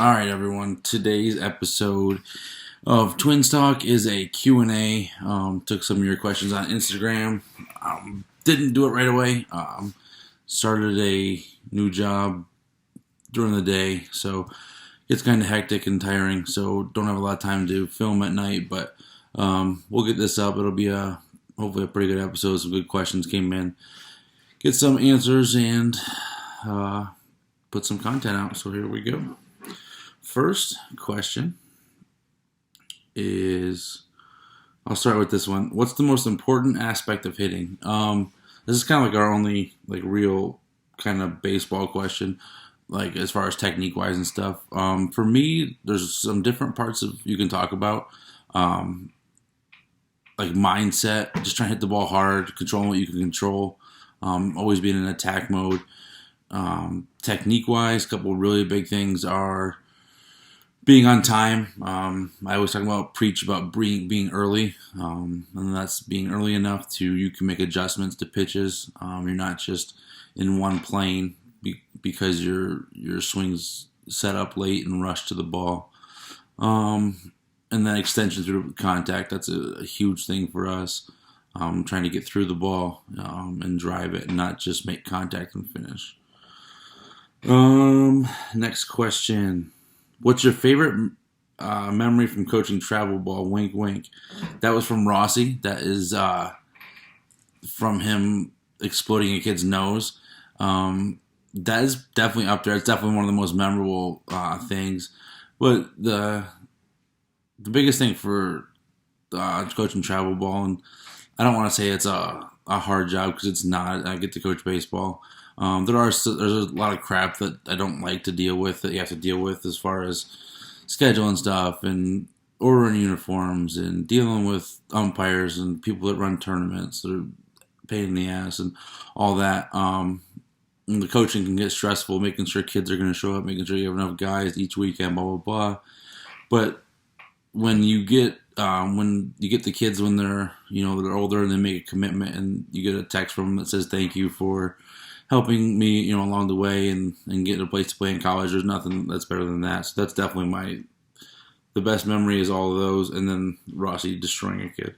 All right, everyone. Today's episode of Twins Talk is a Q&A. Took some of your questions on Instagram. Didn't do it right away. Started a new job during the day, so it's kind of hectic and tiring. So don't have a lot of time to film at night, but we'll get this up. It'll be hopefully a pretty good episode. Some good questions came in. Get some answers and put some content out. So here we go. First question is, I'll start with this one. What's the most important aspect of hitting? This is kind of like our only real kind of baseball question, like as far as technique wise and stuff. For me, there's some different parts you can talk about, like mindset, just trying to hit the ball hard, controlling what you can control, always being in attack mode. Technique wise, a couple of really big things are being on time. I always preach about being early, and that's being early enough you can make adjustments to pitches. You're not just in one plane because your swing's set up late and rush to the ball. And then extension through contact, that's a huge thing for us. Trying to get through the ball and drive it and not just make contact and finish. Next question. What's your favorite memory from coaching travel ball? Wink, wink. That was from Rossi. That is from him exploding a kid's nose. That is definitely up there. It's definitely one of the most memorable things. But the biggest thing for coaching travel ball, and I don't want to say it's a hard job because it's not. I get to coach baseball. There's a lot of crap that I don't like to deal with that you have to deal with as far as scheduling stuff and ordering uniforms and dealing with umpires and people that run tournaments that are a pain in the ass and all that. And the coaching can get stressful, making sure kids are going to show up, making sure you have enough guys each weekend, blah, blah, blah. But when you get the kids when they're older and they make a commitment and you get a text from them that says thank you for helping me, along the way and getting a place to play in college. There's nothing that's better than that. So that's definitely the best memory is all of those. And then Rossi destroying a kid.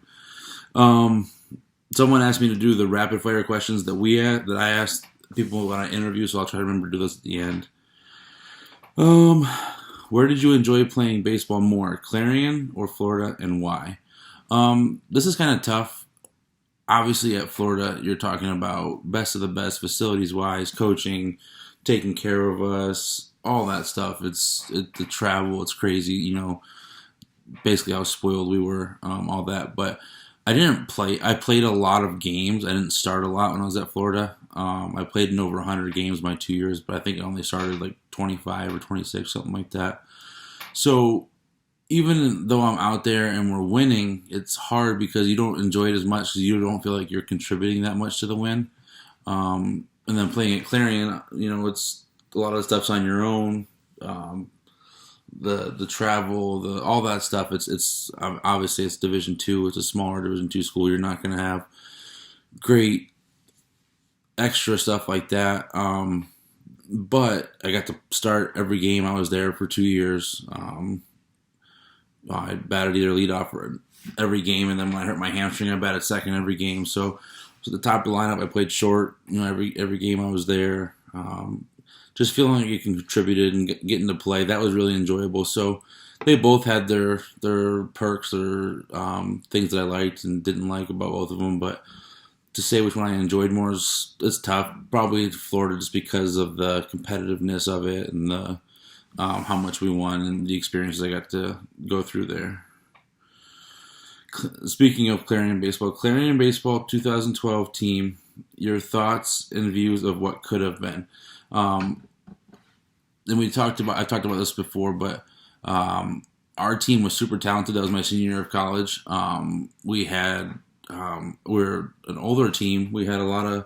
Someone asked me to do the rapid fire questions that I asked people when I interview. So I'll try to remember to do this at the end. Where did you enjoy playing baseball more, Clarion or Florida, and why? This is kind of tough. Obviously, at Florida, you're talking about best of the best, facilities-wise, coaching, taking care of us, all that stuff. It's the travel. It's crazy, basically how spoiled we were, all that. But I didn't play. I played a lot of games. I didn't start a lot when I was at Florida. I played in over 100 games my 2 years, but I think I only started like 25 or 26, something like that. So even though I'm out there and we're winning, it's hard because you don't enjoy it as much because you don't feel like you're contributing that much to the win. And then playing at Clarion, it's a lot of the stuff's on your own. The travel, all that stuff. It's obviously it's Division II. It's a smaller Division II school. You're not going to have great extra stuff like that. But I got to start every game. I was there for 2 years. I batted either leadoff or every game, and then when I hurt my hamstring, I batted second every game. So at the top of the lineup, I played short. Every game I was there. Just feeling like you contributed and getting to play, that was really enjoyable. So they both had their perks or things that I liked and didn't like about both of them. But to say which one I enjoyed more it's tough. Probably Florida just because of the competitiveness of it and the how much we won and the experiences I got to go through there. Speaking of Clarion Baseball 2012 team, your thoughts and views of what could have been. And I've talked about this before, but our team was super talented. That was my senior year of college. We're an older team. We had a lot of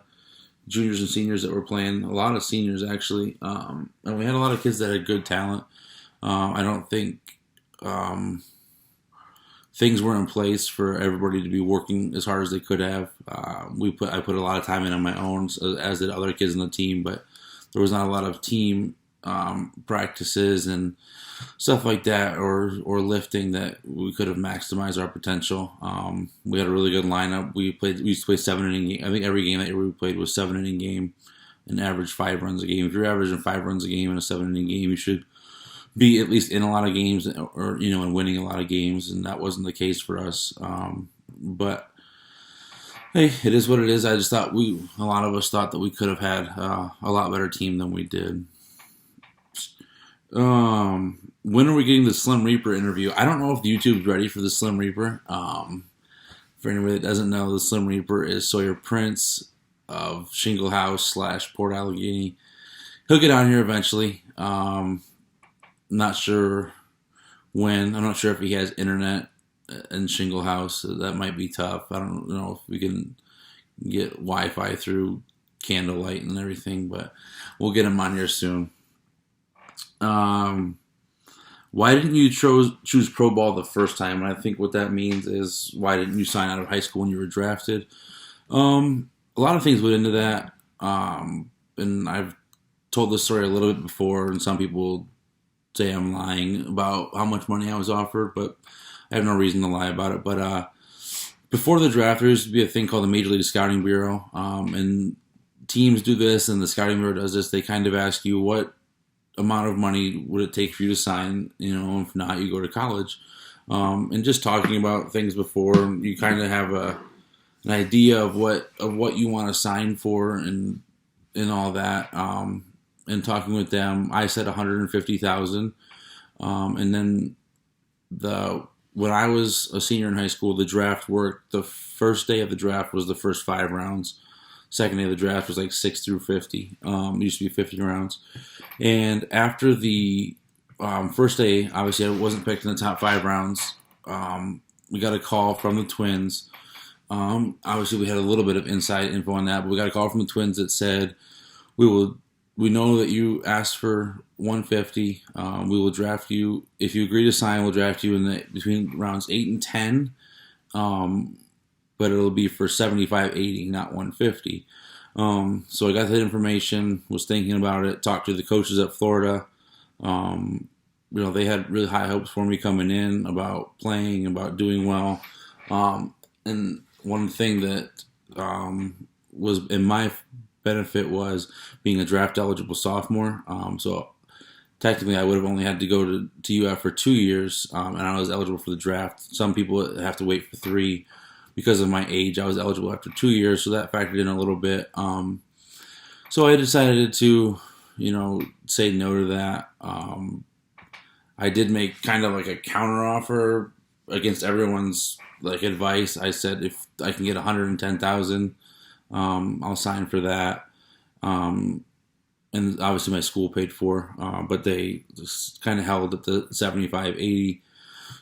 juniors and seniors that were playing, a lot of seniors actually, and we had a lot of kids that had good talent. I don't think things were in place for everybody to be working as hard as they could have. I put a lot of time in on my own, as did other kids on the team, but there was not a lot of team practices and stuff like that, or lifting that we could have maximized our potential. We had a really good lineup. We used to play 7 inning game. I think every game that we played was 7 inning game, and average 5 runs a game. If you're averaging 5 runs a game in a 7 inning game, you should be at least in a lot of games, or and winning a lot of games. And that wasn't the case for us. But hey, it is what it is. I just thought a lot of us thought that we could have had a lot better team than we did. When are we getting the Slim Reaper interview? I don't know if YouTube's ready for the Slim Reaper. For anybody that doesn't know, the Slim Reaper is Sawyer Prince of Shingle House / Port Allegheny. He'll get on here eventually. Not sure when. I'm not sure if he has internet in Shingle House. So that might be tough. I don't know if we can get Wi-Fi through candlelight and everything, but we'll get him on here soon. Why didn't you choose pro ball the first time? And I think what that means is, why didn't you sign out of high school when you were drafted? A lot of things went into that. And I've told this story a little bit before, and some people say I'm lying about how much money I was offered, but I have no reason to lie about it. But before the draft, there used to be a thing called the Major League Scouting Bureau, and teams do this, and the Scouting Bureau does this. They kind of ask you, what amount of money would it take for you to sign? If not, you go to college. And just talking about things before, you kind of have an idea of what you want to sign for, and all that. And talking with them, I said $150,000. And then when I was a senior in high school, the draft worked. The first day of the draft was the first 5 rounds. Second day of the draft was like 6 through 50. It used to be 50 rounds. And after the first day, obviously I wasn't picked in the top 5 rounds. We got a call from the Twins. Obviously we had a little bit of inside info on that, but we got a call from the Twins that said, we know that you asked for 150. We will draft you. If you agree to sign, we'll draft you between rounds 8 and 10. But it'll be for 75-80, not 150. So I got that information, was thinking about it, talked to the coaches at Florida. They had really high hopes for me coming in, about playing, about doing well. And one thing that was in my benefit was being a draft eligible sophomore. So technically I would have only had to go to UF for 2 years, and I was eligible for the draft. Some people have to wait for 3. Because of my age, I was eligible after 2 years, so that factored in a little bit. So I decided to, say no to that. I did make kind of like a counter offer against everyone's advice. I said, if I can get $110,000, I'll sign for that. And obviously my school paid for, but they just kind of held at the 75-80.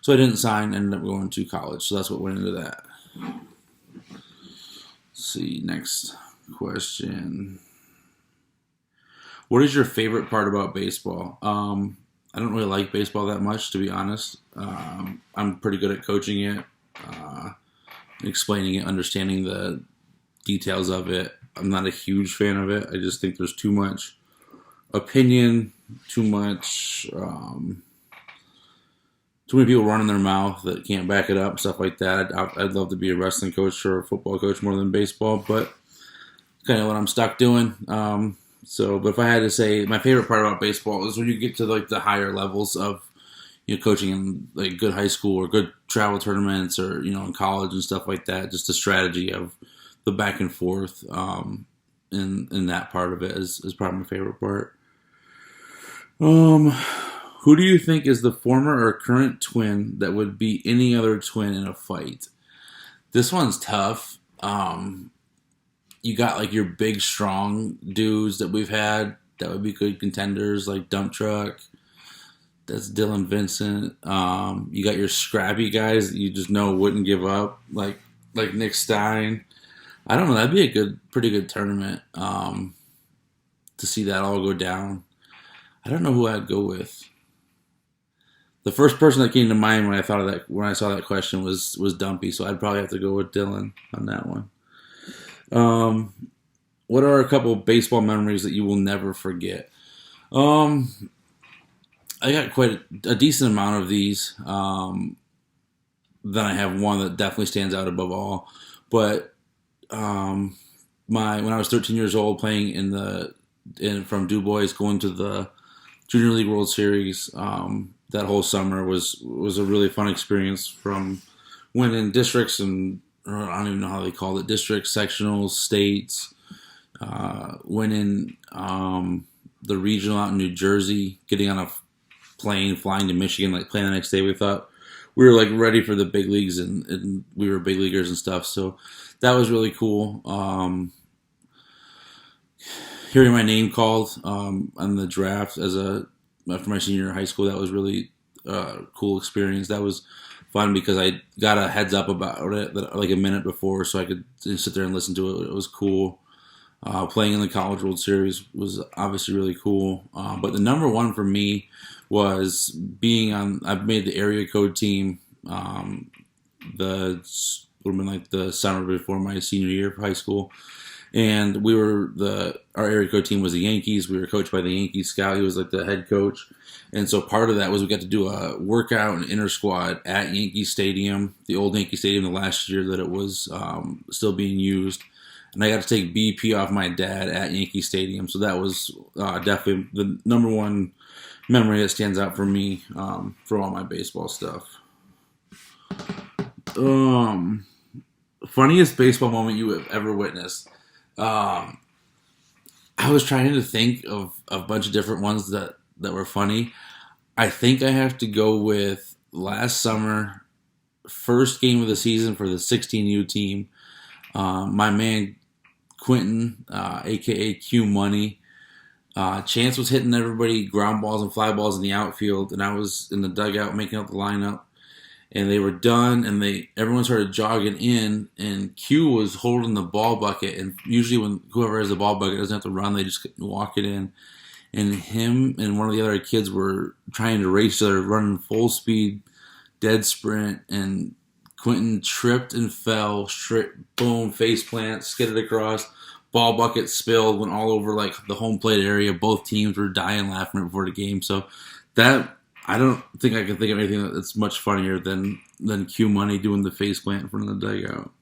So I didn't sign, ended up going to college. So that's what went into that. Let's see, next question. What is your favorite part about baseball? I don't really like baseball that much, to be honest. I'm pretty good at coaching it, explaining it, understanding the details of it. I'm not a huge fan of it. I just think there's too much opinion, too many people running their mouth that can't back it up, stuff like that. I'd love to be a wrestling coach or a football coach more than baseball, but it's kind of what I'm stuck doing. But if I had to say, my favorite part about baseball is when you get to the higher levels of coaching in good high school or good travel tournaments, or in college and stuff like that. Just the strategy of the back and forth, in that part of it is probably my favorite part. Who do you think is the former or current twin that would beat any other twin in a fight? This one's tough. You got your big, strong dudes that we've had that would be good contenders, like Dump Truck. That's Dylan Vincent. You got your scrappy guys that you just know wouldn't give up, like Nick Stein. I don't know. That'd be a pretty good tournament to see that all go down. I don't know who I'd go with. The first person that came to mind when I saw that question was Dumpy, so I'd probably have to go with Dylan on that one. What are a couple of baseball memories that you will never forget? Um, I got quite a decent amount of these. Then I have one that definitely stands out above all. But um, my when I was 13 years old, playing from Du Bois, going to the Junior League World Series, that whole summer was a really fun experience. From winning districts and or I don't even know how they called it, districts, sectionals, states, winning the regional out in New Jersey, getting on a plane, flying to Michigan, like playing the next day. We thought we were like ready for the big leagues, and we were big leaguers and stuff. So that was really cool. Hearing my name called on the draft after my senior year of high school, that was really cool experience. That was fun because I got a heads up about it like a minute before, so I could sit there and listen to it. It was cool. Playing in the College World Series was obviously really cool. But the number one for me was being on. I've made the area code team. The would have been like the summer before my senior year of high school, and our area code team was the Yankees. We were coached by the Yankees scout. He was like the head coach, and so part of that was we got to do a workout and inter squad at Yankee Stadium, the old Yankee Stadium, the last year that it was still being used. And I got to take BP off my dad at Yankee Stadium, so that was definitely the number one memory that stands out for me for all my baseball stuff. Funniest baseball moment you have ever witnessed. Um, I was trying to think of a bunch of different ones that were funny. I think I have to go with last summer, first game of the season for the 16U team. My man Quentin, aka Q Money, Chance was hitting everybody ground balls and fly balls in the outfield, and I was in the dugout making up the lineup. And they were done, and everyone started jogging in, and Q was holding the ball bucket. And usually, when whoever has the ball bucket doesn't have to run, they just walk it in. And him and one of the other kids were trying to race each other, running full speed, dead sprint, and Quentin tripped and fell, straight, boom, face plant, skidded across, ball bucket spilled, went all over like the home plate area. Both teams were dying laughing before the game. So that I don't think I can think of anything that's much funnier than Q Money doing the face plant in front of the dugout.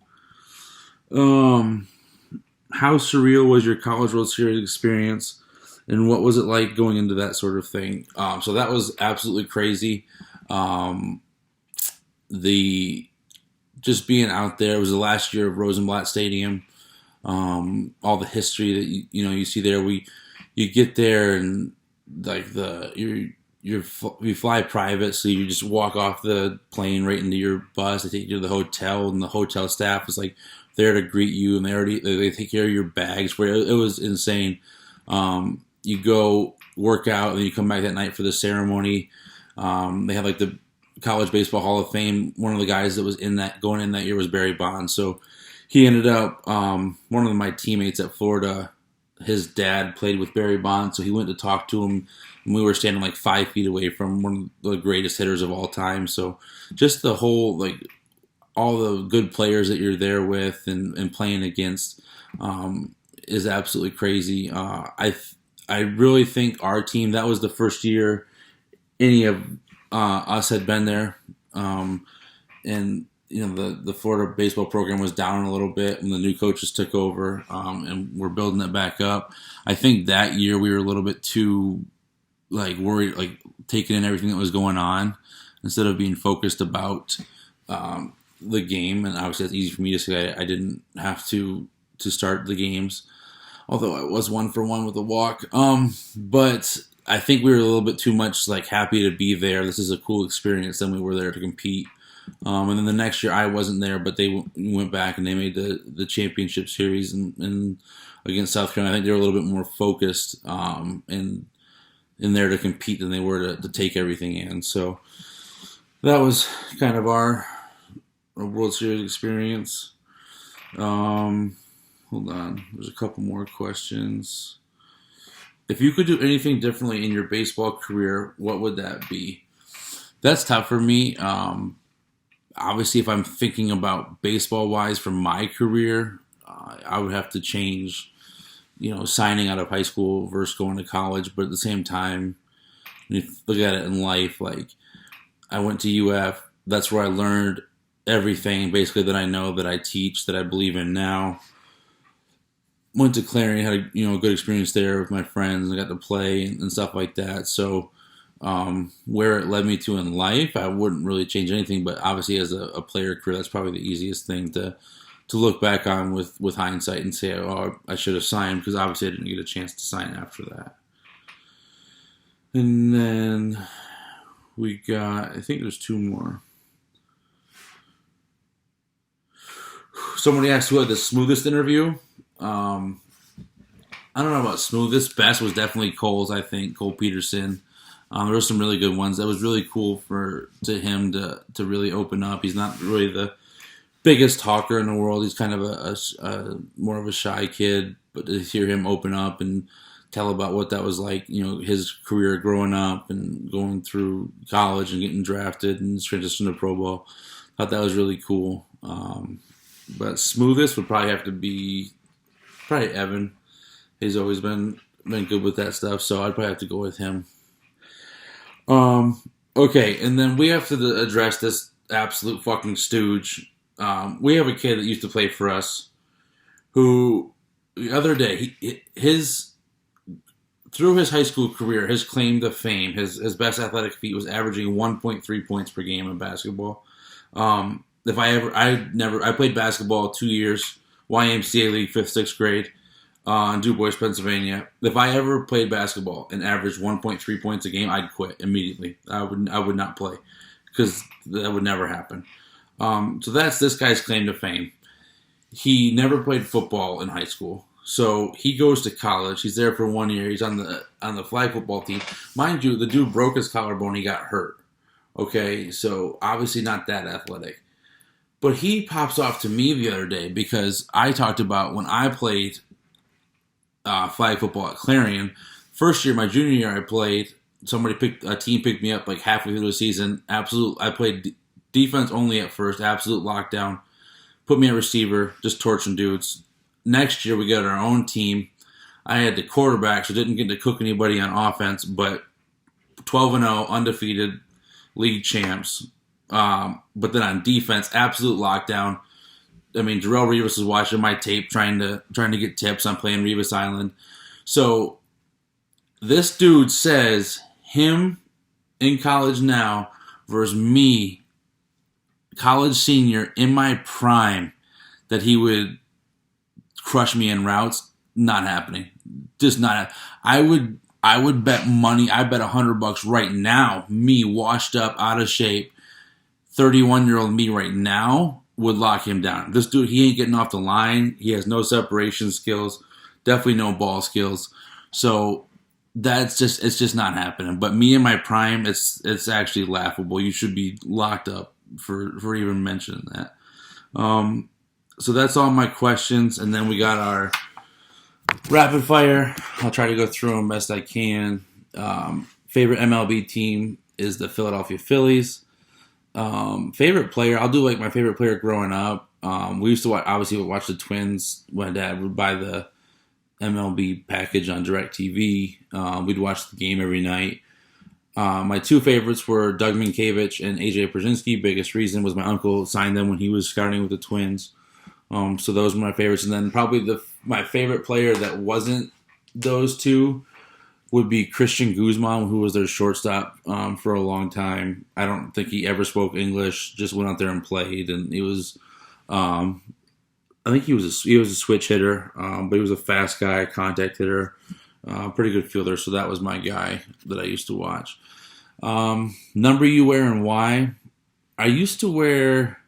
How surreal was your College World Series experience, and what was it like going into that sort of thing? So that was absolutely crazy. Um, the just being out there. It was the last year of Rosenblatt Stadium. All the history that you see there. You get there and like you fly private, so you just walk off the plane right into your bus. They take you to the hotel, and the hotel staff is like there to greet you, and they take care of your bags. Where it was insane. You go work out, and then you come back that night for the ceremony. They had like the College Baseball Hall of Fame. One of the guys that was going in that year was Barry Bonds. So he ended up one of my teammates at Florida. His dad played with Barry Bonds, so he went to talk to him. And we were standing like 5 feet away from one of the greatest hitters of all time. So just the whole all the good players that you're there with and playing against is absolutely crazy. I really think our team, that was the first year any of us had been there, and the Florida baseball program was down a little bit when the new coaches took over, and we're building it back up. I think that year we were a little bit too worried, taking in everything that was going on instead of being focused about the game. And obviously that's easy for me to say. I didn't have to start the games, although I was 1-for-1 with a walk. But I think we were a little bit too much happy to be there. This is a cool experience than we were there to compete. And then the next year I wasn't there, but they went back and they made the championship series and against South Carolina. I think they were a little bit more focused and in there to compete than they were to take everything in. So that was kind of our World Series experience. Hold on. There's a couple more questions. If you could do anything differently in your baseball career, what would that be? That's tough for me. Obviously, if I'm thinking about baseball-wise for my career, I would have to change signing out of high school versus going to college. But at the same time, when you look at it in life, like I went to UF. That's where I learned everything basically that I know, that I teach, that I believe in now. Went to Clarion, had a good experience there with my friends. I got to play and stuff like that. So where it led me to in life, I wouldn't really change anything. But obviously, as a player career, that's probably the easiest thing to look back on with hindsight and say, oh, I should have signed, because obviously I didn't get a chance to sign after that. And then we got, I think there's two more. Somebody asked who had the smoothest interview. I don't know about smoothest. Best was definitely Cole's, I think, Cole Peterson. There were some really good ones. That was really cool to him to really open up. He's not really the biggest talker in the world. He's kind of a more of a shy kid, but to hear him open up and tell about what that was like, his career growing up and going through college and getting drafted and transition to Pro Bowl, thought that was really cool. But smoothest would probably have to be Evan. He's always been good with that stuff, so I'd probably have to go with him. Okay, and then we have to address this absolute fucking stooge. We have a kid that used to play for us, who the other day, through his high school career, his claim to fame, his best athletic feat was averaging 1.3 points per game in basketball. I played basketball 2 years, YMCA League, 5th, 6th grade, in DuBois, Pennsylvania. If I ever played basketball and averaged 1.3 points a game, I'd quit immediately. I would not play, because that would never happen. So that's this guy's claim to fame. He never played football in high school, so he goes to college. He's there for 1 year. He's on the flag football team. Mind you, the dude broke his collarbone. He got hurt. Okay, so obviously not that athletic. But he pops off to me the other day because I talked about when I played flag football at Clarion. First year, my junior year, I played. A team picked me up like halfway through the season. I played defense only at first, absolute lockdown. Put me at receiver, just torching dudes. Next year, we got our own team. I had the quarterback, so didn't get to cook anybody on offense, but 12-0, undefeated, league champs. But then on defense, absolute lockdown. I mean, Darrell Rivas was watching my tape, trying to get tips on playing Rivas Island. So this dude says him in college now versus me, college senior in my prime, that he would crush me in routes. Not happening. Just not. I would bet money. I bet $100 right now. Me washed up, out of shape, 31-year-old me right now would lock him down. This dude, he ain't getting off the line. He has no separation skills. Definitely no ball skills. So it's just not happening. But me in my prime, it's actually laughable. You should be locked up for even mentioning that. So that's all my questions, and then we got our rapid fire. I'll try to go through them best I can. Favorite MLB team is the Philadelphia Phillies. Favorite player, I'll do like my favorite player growing up. We used to watch the Twins. My dad would buy the MLB package on DirecTV. We'd watch the game every night. My two favorites were Doug Minkiewicz and AJ Pierzynski. Biggest reason was my uncle signed them when he was scouting with the Twins. So those were my favorites. And then probably my favorite player that wasn't those two would be Christian Guzman, who was their shortstop for a long time. I don't think he ever spoke English, just went out there and played. And he was, I think he was a switch hitter, but he was a fast guy, contact hitter, pretty good fielder. So that was my guy that I used to watch. Number you wear and why? I used to wear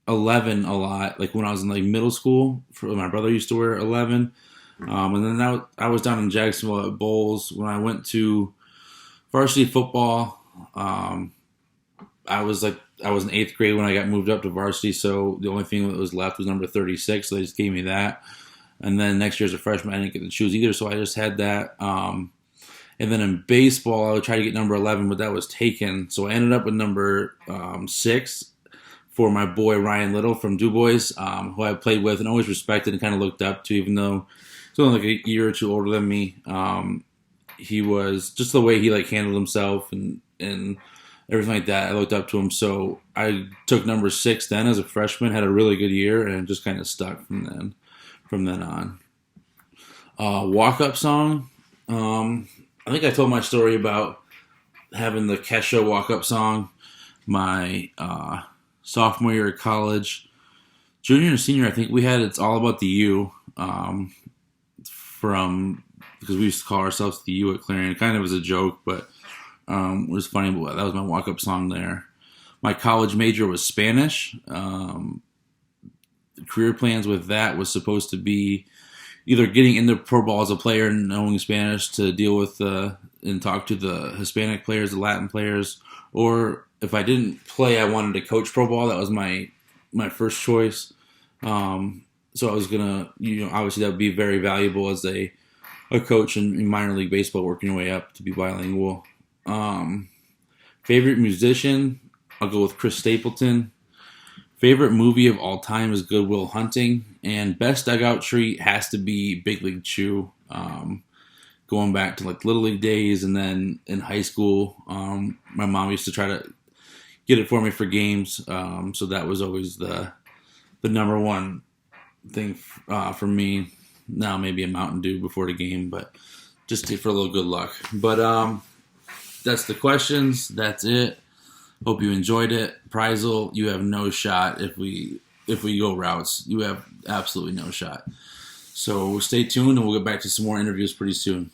11 a lot, like when I was in like middle school. My brother used to wear 11. And then I was down in Jacksonville at Bowles when I went to varsity football. I was in 8th grade when I got moved up to varsity, so the only thing that was left was number 36, so they just gave me that. And then next year as a freshman, I didn't get to choose either, so I just had that. And then in baseball, I would try to get number 11, but that was taken, so I ended up with number 6 for my boy Ryan Little from Du Bois, who I played with and always respected and kind of looked up to, even though he's only like a year or two older than me. He was just the way he like handled himself and everything like that. I looked up to him, so I took number 6 then as a freshman. Had a really good year and just kind of stuck from then on. Walk up song. I think I told my story about having the Kesha walk up song my sophomore year of college. Junior and senior, I think we had It's All About the U from, because we used to call ourselves the U at Clarion. It kind of was a joke, but it was funny. But that was my walk up song there. My college major was Spanish. The career plans with that was supposed to be either getting into pro ball as a player and knowing Spanish to deal with and talk to the Hispanic players, the Latin players, or if I didn't play, I wanted to coach pro ball. That was my first choice. So I was gonna, obviously that would be very valuable as a coach in minor league baseball, working your way up to be bilingual. Favorite musician, I'll go with Chris Stapleton. Favorite movie of all time is Good Will Hunting, and best dugout treat has to be Big League Chew. Going back to like Little League days, and then in high school, my mom used to try to get it for me for games. So that was always the number one thing for me. Now maybe a Mountain Dew before the game, but just for a little good luck. But that's the questions. That's it. Hope you enjoyed it. Prizle, you have no shot if we go routes. You have absolutely no shot. So stay tuned, and we'll get back to some more interviews pretty soon.